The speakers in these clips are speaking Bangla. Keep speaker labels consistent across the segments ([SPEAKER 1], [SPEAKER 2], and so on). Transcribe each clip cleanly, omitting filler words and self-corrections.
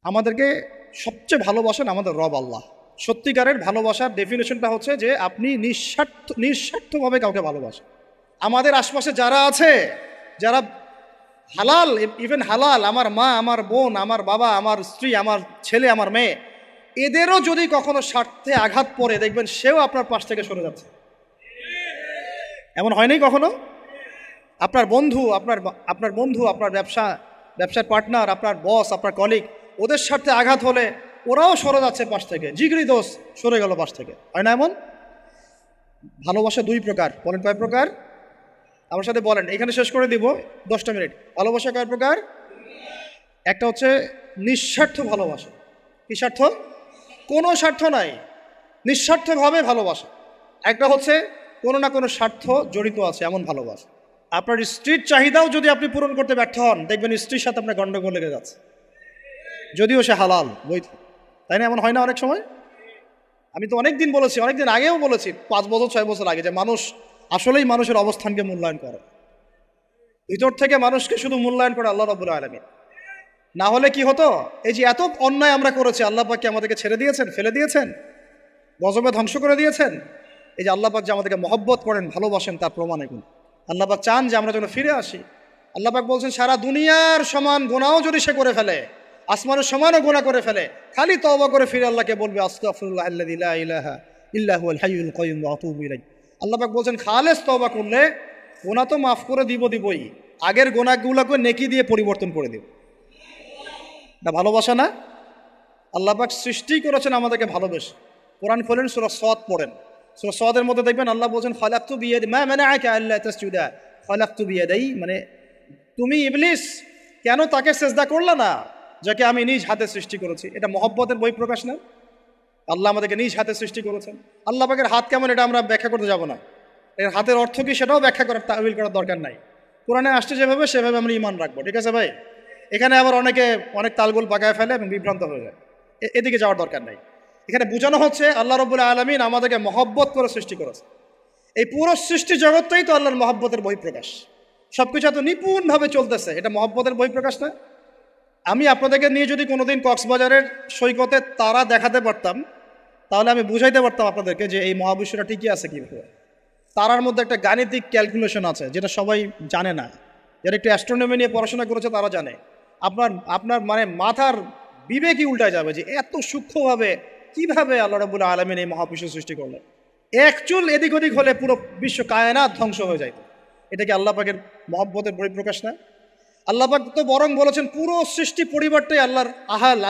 [SPEAKER 1] আমাদেরকে সবচেয়ে ভালোবাসেন আমাদের রব আল্লাহ। সত্যিকারের ভালোবাসার ডেফিনেশনটা হচ্ছে যে আপনি নিঃস্বার্থভাবে কাউকে ভালোবাসেন। আমাদের আশপাশে যারা আছে, যারা হালাল, ইভেন হালাল, আমার মা, আমার বোন, আমার বাবা, আমার স্ত্রী, আমার ছেলে, আমার মেয়ে, এদেরও যদি কখনো স্বার্থে আঘাত পড়ে, দেখবেন সেও আপনার পাশ থেকে সরে যাচ্ছে। এমন হয়নি কখনো? আপনার বন্ধু, আপনার ব্যবসার পার্টনার, আপনার বস, আপনার কলিগ, ওদের স্বার্থে আঘাত হলে ওরাও সরে যাচ্ছে পাশ থেকে, জিগরি দোষ সরে গেল পাশ থেকে, হয় না এমন? ভালোবাসা দুই প্রকার, বলেন কয় প্রকার? আমার সাথে বলেন, এখানে শেষ করে দিব 10টা মিনিট। ভালোবাসা কয় প্রকার? একটা হচ্ছে নিঃস্বার্থ ভালোবাসা। কি স্বার্থ? কোনো স্বার্থ নাই, নিঃস্বার্থভাবে ভালোবাসা। একটা হচ্ছে কোনো না কোনো স্বার্থ জড়িত আছে এমন ভালোবাসা। আপনার স্ত্রীর চাহিদাও যদি আপনি পূরণ করতে ব্যর্থ হন, দেখবেন স্ত্রীর সাথে আপনার গন্ডগোল লেগে যাচ্ছে, যদিও সে হালাল বৈধ। তাই না? এমন হয় না অনেক সময়? আমি তো অনেক দিন বলেছি, অনেকদিন আগেও বলেছি, 5 বছর 6 বছর আগে, যে মানুষ আসলেই মানুষের অবস্থানকে মূল্যায়ন করে। ভিতর থেকে মানুষকে শুধু মূল্যায়ন করে আল্লাহ রাব্বুল আলামিন। না হলে কি হতো? এই যে এত অন্যায় আমরা করেছি, আল্লাহ পাক কি আমাদেরকে ছেড়ে দিয়েছেন, ফেলে দিয়েছেন, গজবে ধ্বংস করে দিয়েছেন? এই যে আল্লাহ পাক যে আমাদেরকে মহব্বত করেন, ভালোবাসেন, তার প্রমাণ এগুলো। আল্লাহ পাক চান যে আমরা যেন ফিরে আসি। আল্লাহ পাক বলছেন, সারা দুনিয়ার সমান গুনাহও যদি সে করে ফেলে, আসমানের সমানও গুনাহ করে ফেলে, খালি তওবা করে ফিরে আল্লাহকে বলবে, আস্তাগফিরুল্লাহ আল্লাযী লা ইলাহা ইল্লা হুয়াল হাইয়ুল কাইয়্যুম ওয়া আতুবু ইলাইহি। আল্লাহ পাক বলছেন, খালেস তওবা করলে গুনাহ তো মাফ করে দিবই, আগের গুনাহগুলোকে নেকি দিয়ে পরিবর্তন করে দিব। না ভালোবাসা না? আল্লাহ পাক সৃষ্টি করেছেন আমাদেরকে ভালোবেসে। কোরআন খোলেন, সূরা সদ পড়েন। সূরা সদের মধ্যে দেখবেন আল্লাহ বলছেন, খালাকতু বিয়াদি মা মানাআকা আল্লা তাসজুদা খালাকতু বিয়াদাই, মানে তুমি ইবলিস কেন তাকে সিজদা করলা না যাকে আমি নিজ হাতে সৃষ্টি করেছি? এটা মহব্বতের বহিঃপ্রকাশ না? আল্লাহ আমাদেরকে নিজ হাতে সৃষ্টি করেছেন। আল্লাহ পাকের হাত কেমন এটা আমরা ব্যাখ্যা করতে যাব না। এর হাতের অর্থ কি সেটাও ব্যাখ্যা করার, তাওয়িল করার দরকার নাই। কোরআনে আসছে যেভাবে সেভাবে আমরা ঈমান রাখবো, ঠিক আছে ভাই? এখানে আবার অনেকে অনেক তালগোল পাকায় ফেলে এবং বিভ্রান্ত হয়ে যায়, এদিকে যাওয়ার দরকার নাই। এখানে বোঝানো হচ্ছে আল্লাহ রাব্বুল আলামিন আমাদেরকে মহব্বত করে সৃষ্টি করেছে। এই পুরো সৃষ্টি জগৎটাই তো আল্লাহর মহব্বতের বহিঃপ্রকাশ। সবকিছু এত নিপুণভাবে চলতেছে, এটা মহব্বতের বহিঃপ্রকাশ না? আমি আপনাদেরকে নিয়ে যদি কোনোদিন কক্সবাজারের সৈকতে তারা দেখাতে পারতাম, তাহলে আমি বুঝাইতে পারতাম আপনাদেরকে যে এই মহাবিশ্বটা ঠিকই আছে কীভাবে। তারার মধ্যে একটা গাণিতিক ক্যালকুলেশন আছে যেটা সবাই জানে না। যারা একটু অ্যাস্ট্রোনমি নিয়ে পড়াশোনা করেছে তারা জানে। আপনার আপনার মানে মাথার বিবেকই উল্টায় যাবে যে এত সূক্ষ্মভাবে কিভাবে আল্লাহ রাব্বুল আলামিন এই মহাবিশ্ব সৃষ্টি করলেন। এক চুল এদিক ওদিক হলে পুরো বিশ্ব কায়নাত ধ্বংস হয়ে যায়। এটা কি আল্লাহ পাকের মহব্বতের পরিপ্রকাশ না? আল্লাহ পাক তো বরং বলেছেন পুরো সৃষ্টি পরিবারটাই আল্লাহর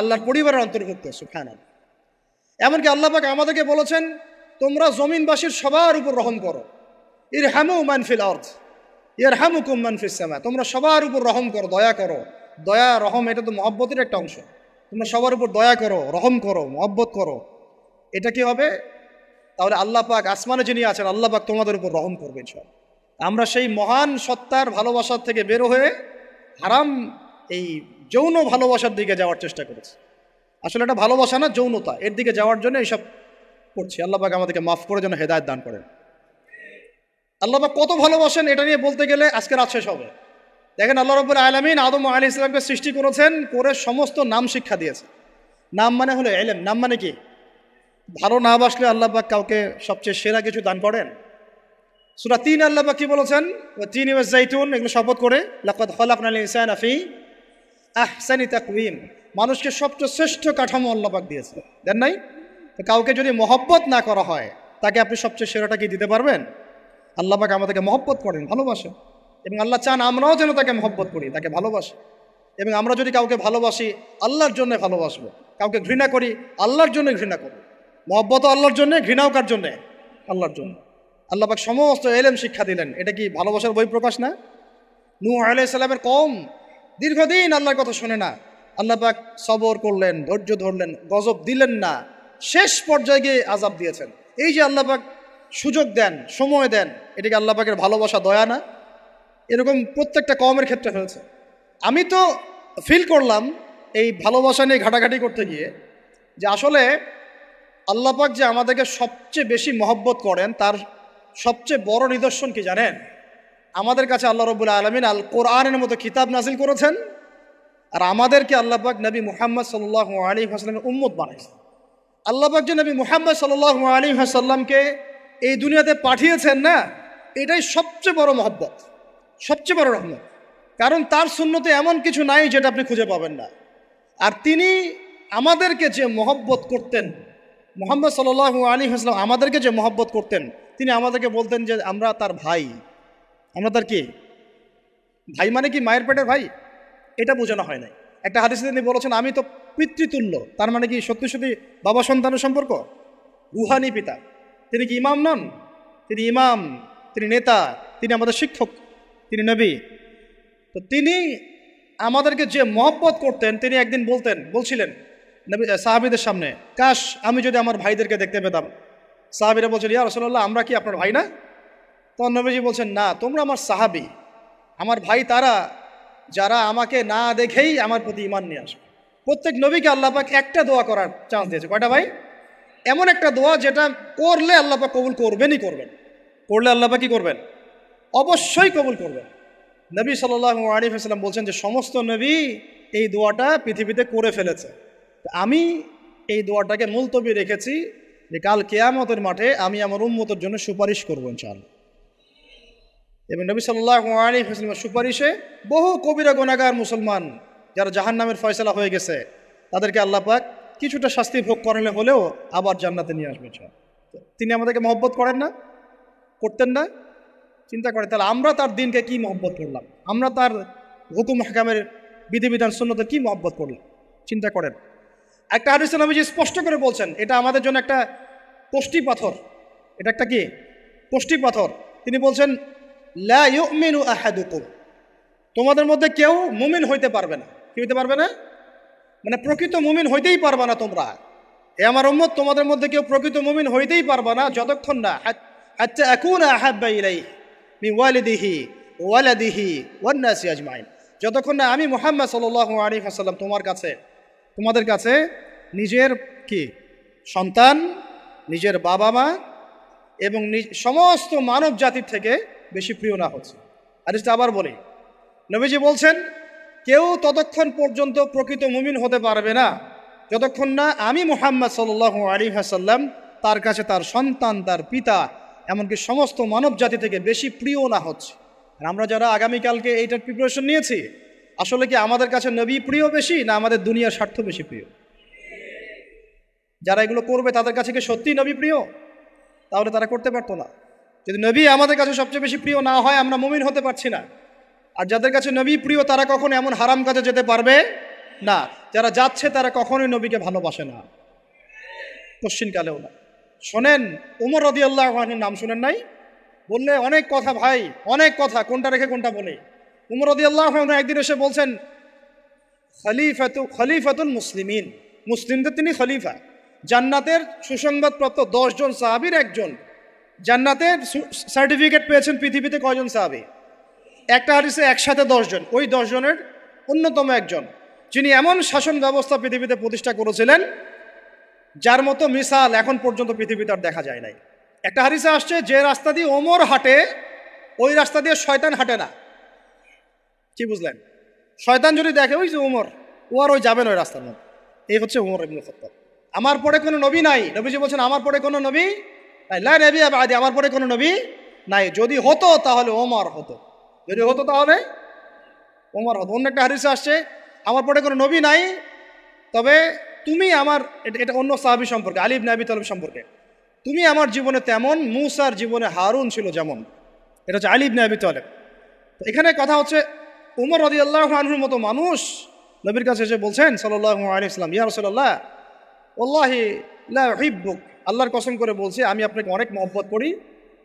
[SPEAKER 1] আল্লাহর পরিবারের অন্তর্ভুক্ত, সুবহানাল্লাহ। এমনকি আল্লাহ পাক আমাদেরকে বলেছেন, তোমরা জমিনবাসীর সবার উপর রহম করো, ইরহামু মান ফিল আরদ ইয়ারহামুকুম মান ফিস সামা। তোমরা সবার উপর রহম করো, দয়া করো। দয়া রহম এটা তো মহব্বতের একটা অংশ। তোমরা সবার উপর দয়া করো, রহম করো, মহব্বত করো। এটা কি হবে? তাহলে আল্লাহ পাক আসমানে যিনি আছেন, আল্লাহ পাক তোমাদের উপর রহম করবে ইনশাআল্লাহ। আমরা সেই মহান সত্তার ভালোবাসার থেকে বের হয়ে হারাম এই যৌন ভালোবাসার দিকে যাওয়ার চেষ্টা করেছি। আসলে এটা ভালোবাসা না, যৌনতা, এর দিকে যাওয়ার জন্য এইসব করছি। আল্লাহ পাক আমাদেরকে মাফ করে যেন হেদায়েত দান করেন। আল্লাহ পাক কত ভালোবাসেন এটা নিয়ে বলতে গেলে আজকে রাত শেষ হবে। দেখেন, আল্লাহ রাব্বুল আলামিন আদম আলাইহিস সালামকে সৃষ্টি করেছেন, করে সমস্ত নাম শিক্ষা দিয়েছে। নাম মানে হলো ইলম। নাম মানে কি? ভালো না বাসলে আল্লাহ পাক কাউকে সবচেয়ে সেরা কিছু দান করেন। সূরা ৩ আল্লাহ পাক কি বলেছেন? ওয়া তিনি ওয়াজ জাইতুন, এগুলো শপথ করে, লাকাদ খালাকনাল ইনসানা ফি আহসানি তাকওয়িম। মানুষকে সবচেয়ে শ্রেষ্ঠ কাঠামো আল্লাহ পাক দিয়েছে, দেন নাই? তো কাউকে যদি মহব্বত না করা হয়, তাকে আপনি সবচেয়ে সেরাটা কি দিতে পারবেন? আল্লাহ পাক আমাদেরকে মহব্বত করেন, ভালোবাসেন, এবং আল্লাহ চান আমরাও যেন তাকে মহব্বত করি, তাকে ভালোবাসি। এবং আমরা যদি কাউকে ভালোবাসি, আল্লাহর জন্য ভালোবাসবো। কাউকে ঘৃণা করি, আল্লাহর জন্য ঘৃণা করব। মহব্বতও আল্লাহর জন্য, ঘৃণাও কার জন্যে? আল্লাহর জন্য। আল্লাহ পাক সমস্ত ইলম শিক্ষা দিলেন, এটা কি ভালোবাসার বহিঃপ্রকাশ না? নূহ আলাইহিস সালামের কওম দীর্ঘদিন আল্লাহর কথা শোনে না, আল্লাহ পাক সবর করলেন, ধৈর্য ধরলেন, গজব দিলেন না, শেষ পর্যায়ে গিয়ে আযাব দিয়েছেন। এই যে আল্লাহ পাক সুযোগ দেন, সময় দেন, এটাকে আল্লাহ পাকের ভালোবাসা, দয়া না? এরকম প্রত্যেকটা কওমের ক্ষেত্রে হয়েছে। আমি তো ফিল করলাম এই ভালোবাসা নিয়ে ঘাটাঘাটি করতে গিয়ে যে আসলে আল্লাহ পাক যে আমাদেরকে সবচেয়ে বেশি মহব্বত করেন, তার সবচেয়ে বড় নিদর্শন কি জানেন? আমাদের কাছে আল্লাহ রাব্বুল আলামিন আল কোরআনের মতো কিতাব নাজিল করেছেন, আর আমাদেরকে আল্লাহ পাক নবী মুহাম্মদ সাল্লাল্লাহু আলাইহি ওয়াসাল্লামের উম্মত বানাইছেন। আল্লাহ পাক যে নবী মুহাম্মদ সাল্লাল্লাহু আলাইহি ওয়াসাল্লামকে এই দুনিয়াতে পাঠিয়েছেন না, এটাই সবচেয়ে বড় মহব্বত, সবচেয়ে বড় রহমত। কারণ তার সুন্নতে এমন কিছু নাই যেটা আপনি খুঁজে পাবেন না। আর তিনি আমাদেরকে যে মহব্বত করতেন, মুহাম্মদ সাল্লাল্লাহু আলাইহি ওয়াসাল্লাম আমাদেরকে যে মহব্বত করতেন, তিনি আমাদেরকে বলতেন যে আমরা তার ভাই। আমরা তার কি ভাই? মানে কি মায়ের পেটের ভাই? এটা বোঝানো হয় নাই। একটা হাদিসে তিনি বলেছেন আমি তো পিতৃতুল্য। তার মানে কি সত্যি সত্যি বাবা সন্তানের সম্পর্ক? রুহানি পিতা। তিনি কি ইমাম নন? তিনি ইমাম, তিনি নেতা, তিনি আমাদের শিক্ষক, তিনি নবী। তো তিনি আমাদেরকে যে মহব্বত করতেন, তিনি একদিন বলছিলেন নবী সাহাবীদের সামনে, কাশ আমি যদি আমার ভাইদেরকে দেখতে পেতাম। সাহাবীরা বলছেন, ইয়া রাসূলুল্লাহ, আমরা কি আপনার ভাই না? তখন নবীজি বলছেন, না, তোমরা আমার সাহাবী। আমার ভাই তারা যারা আমাকে না দেখেই আমার প্রতি ঈমান নিয়ে আসবে। প্রত্যেক নবীকে আল্লাহ পাক একটা দোয়া করার চান্স দিয়েছে। কয়টা ভাই? এমন একটা দোয়া যেটা করলে আল্লাহ পাক কবুল করবেনই করবেন। করলে আল্লাহ পাক কি করবেন? অবশ্যই কবুল করবেন। নবী সাল্লাল্লাহু আলাইহি ওয়াসাল্লাম বলছেন যে সমস্ত নবী এই দোয়াটা পৃথিবীতে করে ফেলেছে। আমি এই দোয়াটাকে মুলতবি রেখেছি যে কাল কিয়ামতের মাঠে আমি আমার উম্মতের জন্য সুপারিশ করবো ইনশাআল্লাহ। এবং নবী সাল্লাল্লাহু আলাইহি ওয়াসাল্লামের সুপারিশে বহু কবিরা গুনাহগার মুসলমান যারা জাহান্নামের ফয়সালা হয়ে গেছে, তাদেরকে আল্লাহ পাক কিছুটা শাস্তি ভোগ করালে হলেও আবার জান্নাতে নিয়ে আসবে। তিনি আমাদেরকে মহব্বত করেন না? করতেন না? চিন্তা করে তাহলে আমরা তার দিনকে কি মহব্বত করলাম, আমরা তার হুকুম হাকামের বিধিবিধান সুন্নতের কি মহব্বত করলাম, চিন্তা করেন। একটা হাদিসে নবীজি স্পষ্ট করে বলছেন এটা আমাদের জন্য একটা কষ্টি পাথর। এটা একটা কি কষ্টি পাথর। তিনি বলছেন, লা ইউমিনু আহাদুকুম, তোমাদের মধ্যে কেউ মুমিন হইতে পারবে না। কি হইতে পারবে না? মানে প্রকৃত মুমিন হইতেই পারবে না তোমরা। হে আমার উম্মত, তোমাদের মধ্যে কেউ প্রকৃত মুমিন হইতেই পারবে না যতক্ষণ না হাত্তা আকুনা আহাব্বা ইলাইহি মিন ওয়ালিদিহি ওয়ালাদিহি ওয়ান নাসি আজমাইন, যতক্ষণ না আমি মুহাম্মদ সাল্লাল্লাহু আলাইহি ওয়াসাল্লাম তোমাদের কাছে নিজের কি সন্তান, নিজের বাবা মা এবং সমস্ত মানব জাতির থেকে বেশি প্রিয় না হচ্ছে। আর এটা আবার বলি, নবীজি বলছেন কেউ ততক্ষণ পর্যন্ত প্রকৃত মুমিন হতে পারবে না যতক্ষণ না আমি মুহাম্মদ সাল্লাল্লাহু আলাইহি ওয়াসাল্লাম তার কাছে তার সন্তান, তার পিতা, এমনকি সমস্ত মানব জাতি থেকে বেশি প্রিয় না হচ্ছে। আর আমরা যারা আগামীকালকে এইটার প্রিপারেশন নিয়েছি, আসলে কি আমাদের কাছে নবী প্রিয় বেশি না আমাদের দুনিয়ার স্বার্থ বেশি প্রিয়? যারা এগুলো করবে তাদের কাছে কি সত্যিই নবী প্রিয়? তাহলে তারা করতে পারতো না। যদি নবী আমাদের কাছে সবচেয়ে বেশি প্রিয় না হয়, আমরা মুমিন হতে পারছি না। আর যাদের কাছে নবী প্রিয় তারা কখনো এমন হারাম কাজে যেতে পারবে না। যারা যাচ্ছে তারা কখনোই নবীকে ভালোবাসে না, কোশ্চিনকালেও না। শোনেন, উমর রাদিয়াল্লাহু আনহুর নাম শুনেন নাই? বললে অনেক কথা ভাই, অনেক কথা, কোনটা রেখে কোনটা বলে। উমর রাদিয়াল্লাহু আনহু একদিন এসে বলছেন খলিফাতুল মুসলিমিন, মুসলিমদের তিনি খলিফা। জান্নাতের সুসংবাদপ্রাপ্ত 10 জন সাহাবীর একজন। জান্নাতের সার্টিফিকেট পেয়েছেন পৃথিবীতে কয়জন সাহাবী? একটা হাদিসে একসাথে 10 জন। ওই 10 জনের অন্যতম একজন, যিনি এমন শাসন ব্যবস্থা পৃথিবীতে প্রতিষ্ঠা করেছিলেন যার মতো মিসাল এখন পর্যন্ত পৃথিবীতে আর দেখা যায় নাই। একটা হাদিসে আসছে যে রাস্তা দিয়ে ওমর হাঁটে ওই রাস্তা দিয়ে শয়তান হাঁটে না। কি বুঝলেন? শয়তান যদি দেখে ওই যে ওমর, ও আর ওই যাবেন ওই রাস্তার মধ্যে। এই হচ্ছে ওমর ইবনে খাত্তাব। আমার পরে কোনো নবী নাই। নবীজি বলছেন আমার পরে কোনো নবী নাই, লা নবিয়্যা বা'দি, আমার পরে কোনো নবী নাই। যদি হতো তাহলে ওমর হতো, যদি হতো তাহলে ওমর হতো। অন্য একটা হাদিসে আসছে আমার পরে কোনো নবী নাই, তবে তুমি আমার, এটা অন্য সাহাবী সম্পর্কে, আলী ইবনে আবি তালিব সম্পর্কে, তুমি আমার জীবনে তেমন মূসার জীবনে হারুন ছিল যেমন। এটা হচ্ছে আলী ইবনে আবি তালিব। তো এখানে কথা হচ্ছে উমর রাদিয়াল্লাহু আনহুর মতো মানুষ নবীর কাছে এসে বলছেন সাল্লাল্লাহু আলাইহি ওয়াসাল্লাম, ইয়া রাসূলুল্লাহ ওয়াল্লাহি লা উহিব্বুক, আল্লাহর কসম করে বলছি আমি আপনাকে অনেক মহব্বত করি,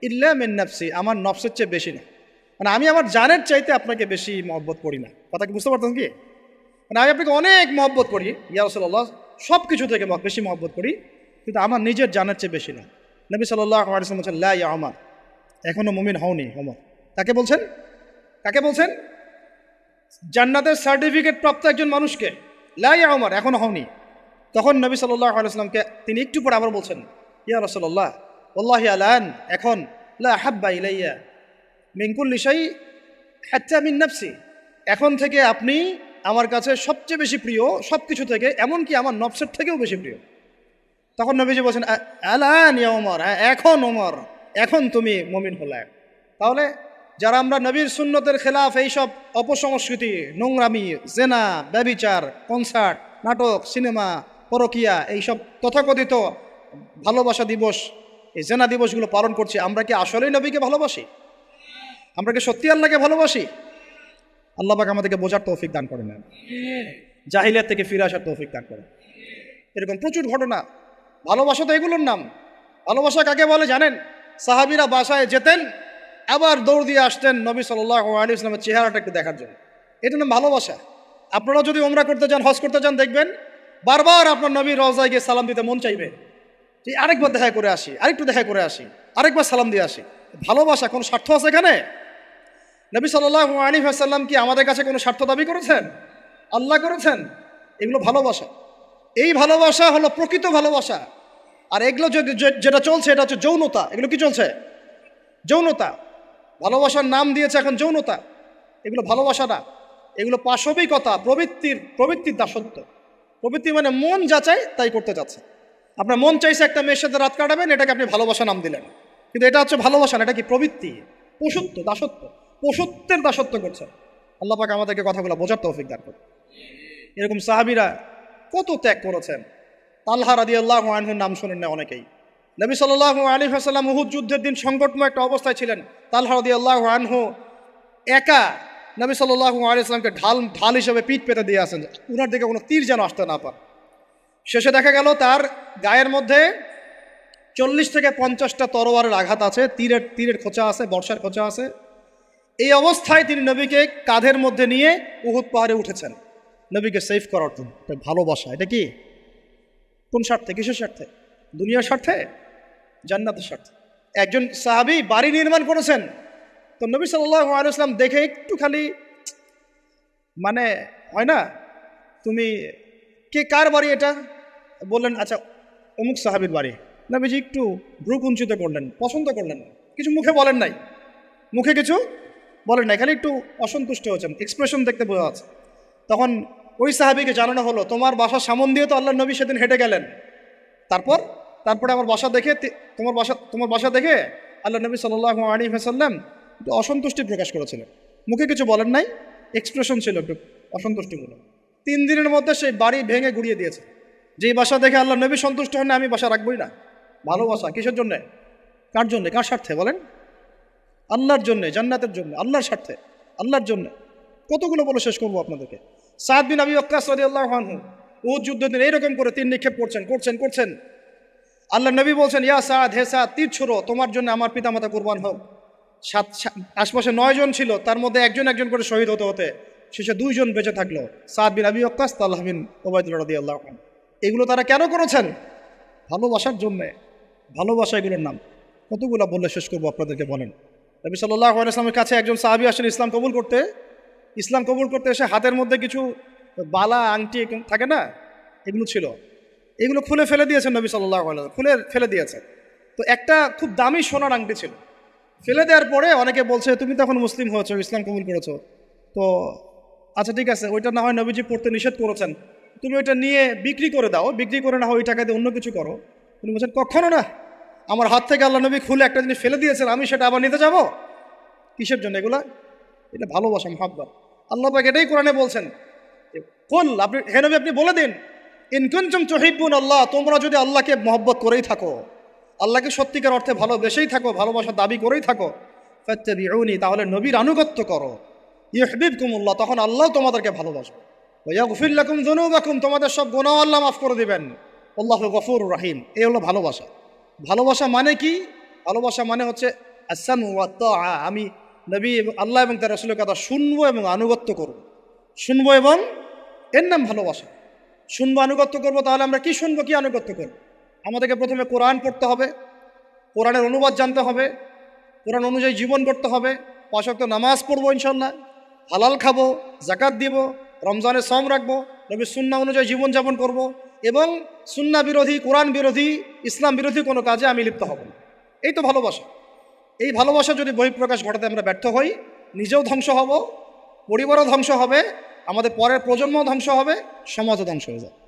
[SPEAKER 1] ইল্লা মিন নাফসি, আমার নফসের চেয়ে বেশি না। মানে আমি আমার জানের চাইতে আপনাকে বেশি মহব্বত করি না। কথা কি বুঝতে পারতেন কি? মানে আমি আপনাকে অনেক মহব্বত করি ইয়া রাসূলুল্লাহ, সব কিছু থেকে বেশি মহব্বত করি, কিন্তু আমার নিজের জানের চেয়ে বেশি না। নবী সাল্লাল্লাহু আলাইহি ওয়াসাল্লাম বলছেন, লা ইয়া ওমর, এখনো মুমিন হওনি ওমর। কাকে বলছেন? কাকে বলছেন? জান্নাতের সার্টিফিকেট প্রাপ্ত একজন মানুষকে। লা ইয়া ওমর, এখনো হওনি। তখন নবী সাল্লাল্লাহু আলাইহি ওয়াসাল্লামকে তিনি একটু পরে আবার বলছেন, ইয়া রাসূলুল্লাহ ওয়াল্লাহি আলান, এখন লা হাব্বা ইলাইয়া মিন কুল্লি শাই হাত্তা মিন নাফসি, এখন থেকে আপনি আমার কাছে সবচেয়ে বেশি প্রিয় সব কিছু থেকে, এমনকি আমার নফসের থেকেও বেশি প্রিয়। তখন নবীজি বলছেন আলান ইয়া ওমর, এখন ওমর, এখন তুমি মুমিন হলে। তাহলে যারা আমরা নবীর সুন্নতের খেলাফ এইসব অপসংস্কৃতি, নোংরামি, জেনা, ব্যভিচার, কনসার্ট, নাটক, সিনেমা, পরকিয়া, এইসব তথাকথিত ভালোবাসা দিবস, এই জেনা দিবসগুলো পালন করছি, আমরা কি আসলেই নবীকে ভালোবাসি? আমরা কি সত্যি আল্লাহকে ভালোবাসি? আল্লাহ পাক আমাদেরকে বোঝার তৌফিক দান করেন, জাহিলিয়াত থেকে ফিরে আসার তৌফিক দান করেন। এরকম প্রচুর ঘটনা। ভালোবাসা তো এগুলোর নাম। ভালোবাসা কাকে বলে জানেন? সাহাবীরা বাসায় যেতেন, আবার দৌড় দিয়ে আসতেন নবী সাল্লাল্লাহু আলাইহি ওয়াসাল্লামের চেহারাটা একটু দেখার জন্য। এটা নাম ভালোবাসা। আপনারা যদি উমরা করতে যান, হজ করতে যান, দেখবেন বারবার আপনার নবীর রওজায় গিয়ে সালাম দিতে মন চাইবে, যে আরেকবার দেখা করে আসি, আরেকটু দেখা করে আসি, আরেকবার সালাম দিয়ে আসি। ভালোবাসা কোনো স্বার্থ আছে এখানে? নবী সাল্লাল্লাহু আলাইহি ওয়াসাল্লাম কি আমাদের কাছে কোনো স্বার্থ দাবি করেছেন? আল্লাহ করেছেন? এগুলো ভালোবাসা। এই ভালোবাসা হলো প্রকৃত ভালোবাসা। আর এগুলো যেটা চলছে এটা হচ্ছে যৌনতা। এগুলো কি চলছে? যৌনতা। ভালোবাসার নাম দিয়েছে এখন যৌনতা। এগুলো ভালোবাসা না, এগুলো পাশবিকতা, প্রবৃত্তির দাসত্ব। প্রবৃত্তি মানে মন যা চায় তাই করতে যাচ্ছে। আপনার মন চাইছে একটা মেয়ের সাথে রাত কাটাবেন, এটাকে আপনি ভালোবাসা নাম দিলেন, কিন্তু এটা হচ্ছে ভালোবাসা না, এটা কি প্রবৃত্তি, পশুত্ব, দাসত্ব, পশুত্বের দাসত্ব করছে। আল্লাহ পাক আমাদেরকে কথাগুলো বোঝার তৌফিক দান করুন। এরকম সাহাবীরা কত ত্যাগ করেছেন। তালহা রাদিয়াল্লাহু আনহুর নাম শোনেন না অনেকেই। নবী সাল্লাল্লাহু আলাইহি ওয়াসাল্লাম উহুদ যুদ্ধের দিন সংকটময় একটা অবস্থায় ছিলেন। তালহা রাদিয়াল্লাহু আনহু একা নবী সাল্লাল্লাহু আলাইহি ওয়াসাল্লামকে ঢাল হিসেবে পিঠ পেতে দিয়ে আসেন, উনার দিকে কোনো তীর যেন আসতে না পারে। শেষে দেখা গেল তার গায়ের মধ্যে 40 থেকে 50টা তরোয়ারের আঘাত আছে, তীরের খোঁচা আছে, বর্ষার খোঁচা আছে। এই অবস্থায় তিনি নবীকে কাঁধের মধ্যে নিয়ে উহুদ পাহাড়ে উঠেছেন নবীকে সেভ করার জন্য। ভালোবাসা। এটা কি? কোন স্বার্থে? কিসের স্বার্থে? দুনিয়ার স্বার্থে? জান্নাতের স্বার্থে। একজন সাহাবী বাড়ি নির্মাণ করেছেন, তো নবী সাল্লাল্লাহু আলাইহি ওয়াসাল্লাম দেখে একটু খালি মানে হয় না, তুমি কে, কার বাড়ি এটা? বললেন আচ্ছা অমুক সাহাবীর বাড়ি। নবীজি একটু ভ্রু কুঞ্চিত করলেন, পছন্দ করলেন না, কিছু মুখে বলেন নাই, মুখে কিছু বলেন নাই, খালি একটু অসন্তুষ্ট হয়েছেন, এক্সপ্রেশন দেখতে বোঝা যাচ্ছে। তখন ওই সাহাবীকে জানানো হলো, তোমার বাসার সামন দিয়ে তো আল্লাহ নবী সেদিন হেঁটে গেলেন, তারপরে আমার বাসা দেখে, তোমার বাসা দেখে আল্লাহ নবী সাল্লাল্লাহু আলাইহি ওয়াসাল্লাম একটু অসন্তুষ্টি প্রকাশ করেছিলেন, মুখে কিছু বলেন নাই, এক্সপ্রেশন ছিল একটু অসন্তুষ্টিমূলক। 3 দিনের মধ্যে সেই বাড়ি ভেঙে গুড়িয়ে দিয়েছে। যেই বাসা দেখে আল্লাহ নবী সন্তুষ্ট হন না, আমি বাসা রাখবই না। ভালোবাসা কিসের জন্যে? কার জন্যে? কার স্বার্থে বলেন? আল্লাহর জন্যে, জান্নাতের জন্য, আল্লাহর স্বার্থে, আল্লাহর জন্যে। কতগুলো বলে শেষ করবো আপনাদেরকে। সাদ বিন আবি ওয়াক্কাস রাদিয়াল্লাহু আনহু উহুদ যুদ্ধের দিন এইরকম করে তীর নিক্ষেপ করছেন। আল্লাহ নবী বলছেন, ইয়া সাদ, হে সাদ, তীর ছোড়ো, তোমার জন্য আমার পিতামাতা কুরবান হোক। আশপাশে 9 জন ছিল, তার মধ্যে একজন করে শহীদ হতে শেষে 2 জন বেঁচে থাকলো, সাদ বিন আবি ওয়াক্কাস, তালহা বিন উবাইদুল্লাহ রাদিয়াল্লাহু আনহু। এগুলো তারা কেন করেছেন? ভালোবাসার জন্যে। ভালোবাসা এগুলোর নাম। কতগুলো বললে শেষ করবো আপনাদেরকে বলেন। নবী সাল্লাল্লাহু আলাইহি ওয়াসাল্লামের কাছে একজন সাহাবী আসেন ইসলাম কবুল করতে এসে হাতের মধ্যে কিছু বালা, আংটি থাকে না, এগুলো ছিল, এগুলো খুলে ফেলে দিয়েছেন নবী সাল্লাল্লাহু আলাইহি ওয়াসাল্লাম, খুলে ফেলে দিয়েছেন। তো একটা খুব দামি সোনার আংটি ছিল, ফেলে দেওয়ার পরে অনেকে বলছে, তুমি তো এখন মুসলিম হয়েছো, ইসলাম কবুল করেছো, তো আচ্ছা ঠিক আছে, ওইটা না হয় নবীজি পড়তে নিষেধ করেছেন, তুমি ওইটা নিয়ে বিক্রি করে দাও, বিক্রি করে না হয় ওই টাকা দিয়ে অন্য কিছু করো। তিনি বলছেন, কখনো না, আমার হাত থেকে আল্লাহ নবী খুলে একটা জিনিস ফেলে দিয়েছেন, আমি সেটা আবার নিতে যাব? কিসের জন্য এগুলা? এটা ভালোবাসা, মুহাব্বত। আল্লাহ পাক এটাই কোরআনে বলছেন, কুল, হে নবী আপনি বলে দিন, ইন কুনতুম তুহিব্বুন আল্লাহ, তোমরা যদি আল্লাহকে মহব্বত করেই থাকো, আল্লাহকে সত্যিকার অর্থে ভালোবেসেই থাকো, ভালোবাসার দাবি করেই থাকো, ফাত্তাবিউনি, তাহলে নবীর আনুগত্য করো, ইউহিব্বুকুমুল্লাহ, তখন আল্লাহ তোমাদেরকে ভালোবাসবে, ওয়া ইয়াগফির লাকুম যুনুবাকুম, তোমাদের সব গুনাহ আল্লাহ মাফ করে দিবেন, আল্লাহু গফুরুর রহিম। এই হলো ভালোবাসা। ভালোবাসা মানে কি? ভালোবাসা মানে হচ্ছে আস-সামউ ওয়াত তাআ, আমি নবী এবং আল্লাহ এবং তার রাসূলের কথা শুনবো এবং আনুগত্য করব, শুনবো, এবং এর নাম ভালোবাসা। শুনবো, আনুগত্য করবো, তাহলে আমরা কি শুনবো, কি আনুগত্য করব? আমাদেরকে প্রথমে কোরআন পড়তে হবে, কোরআনের অনুবাদ জানতে হবে, কোরআন অনুযায়ী জীবন করতে হবে, 5 ওয়াক্ত নামাজ পড়বো ইনশাল্লাহ, হালাল খাবো, যাকাত দিব, রমজানের সম রাখবো, নবীর সুন্নাহ অনুযায়ী জীবনযাপন করব, এবং সুন্নাহ বিরোধী, কোরআন বিরোধী, ইসলাম বিরোধী কোনো কাজে আমি লিপ্ত হব না। এই তো ভালোবাসা। এই ভালোবাসা যদি বহিঃপ্রকাশ ঘটাতে আমরা ব্যর্থ হই, নিজেও ধ্বংস হব, পরিবারও ধ্বংস হবে, আমাদের পরের প্রজন্ম ধ্বংস হবে, সমাজও ধ্বংস হয়ে যাবে।